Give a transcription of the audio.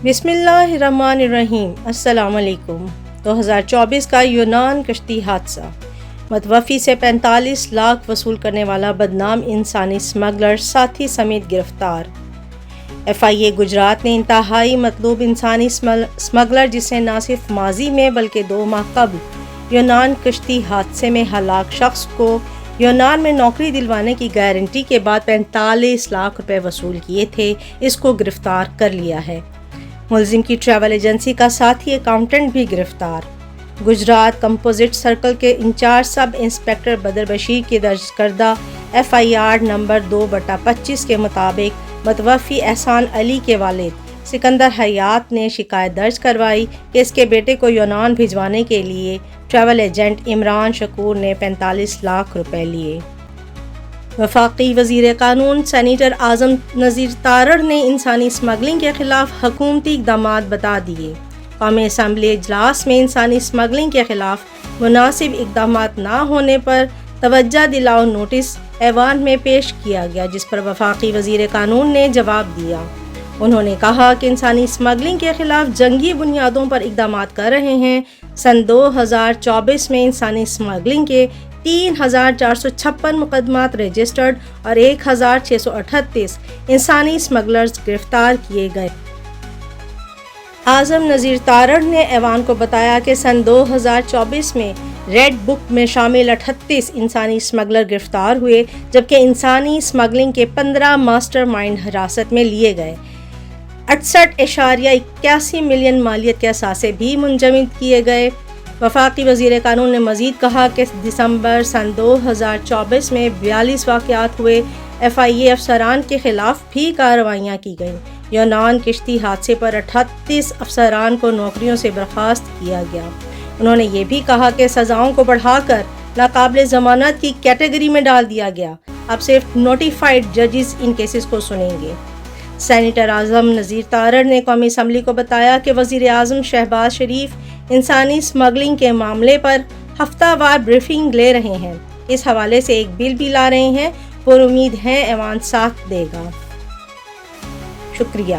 بسم اللہ الرحمن الرحیم۔ السلام علیکم۔ 2024 کا یونان کشتی حادثہ، متوفی سے 45 لاکھ وصول کرنے والا بدنام انسانی اسمگلر ساتھی سمیت گرفتار۔ FIA گجرات نے انتہائی مطلوب انسانی اسمگلر جسے نہ صرف ماضی میں بلکہ 2 ماہ قبل یونان کشتی حادثے میں ہلاک شخص کو یونان میں نوکری دلوانے کی گارنٹی کے بعد 45 لاکھ روپے وصول کیے تھے، اس کو گرفتار کر لیا ہے۔ ملزم کی ٹریول ایجنسی کا ساتھی اکاؤنٹنٹ بھی گرفتار۔ گجرات کمپوزٹ سرکل کے انچارج سب انسپکٹر بدر بشیر کی درج کردہ FIR نمبر 2/25 کے مطابق متوفی احسان علی کے والد سکندر حیات نے شکایت درج کروائی کہ اس کے بیٹے کو یونان بھجوانے کے لیے ٹریول ایجنٹ عمران شکور نے 45 لاکھ روپے لیے۔ وفاقی وزیر قانون سینیٹر اعظم نذیر تارڑ نے انسانی اسمگلنگ کے خلاف حکومتی اقدامات بتا دیے۔ قومی اسمبلی اجلاس میں انسانی اسمگلنگ کے خلاف مناسب اقدامات نہ ہونے پر توجہ دلاؤ نوٹس ایوان میں پیش کیا گیا، جس پر وفاقی وزیر قانون نے جواب دیا۔ انہوں نے کہا کہ انسانی اسمگلنگ کے خلاف جنگی بنیادوں پر اقدامات کر رہے ہیں۔ سن 2024 میں انسانی اسمگلنگ کے 3456 مقدمات رجسٹرڈ اور 1638 انسانی اسمگلرز گرفتار کیے گئے۔ اعظم نذیر تارڑ نے ایوان کو بتایا کہ سن 2024 میں ریڈ بک میں شامل 38 انسانی اسمگلر گرفتار ہوئے، جبکہ انسانی اسمگلنگ کے 15 ماسٹر مائنڈ حراست میں لیے گئے۔ 68.81 ملین مالیت کے اثاثے بھی منجمد کیے گئے۔ وفاقی وزیر قانون نے مزید کہا کہ دسمبر سن 2024 میں 42 واقعات ہوئے۔ FIA افسران کے خلاف بھی کارروائیاں کی گئیں۔ یونان کشتی حادثے پر 38 افسران کو نوکریوں سے برخاست کیا گیا۔ انہوں نے یہ بھی کہا کہ سزاؤں کو بڑھا کر ناقابل ضمانت کی کیٹیگری میں ڈال دیا گیا، اب صرف نوٹیفائڈ ججز ان کیسز کو سنیں گے۔ سینیٹر اعظم نذیر تارڑ نے قومی اسمبلی کو بتایا کہ وزیر اعظم شہباز شریف انسانی اسمگلنگ کے معاملے پر ہفتہ وار بریفنگ لے رہے ہیں۔ اس حوالے سے ایک بل بھی لا رہے ہیں، پر امید ہے ایوان ساتھ دے گا۔ شکریہ۔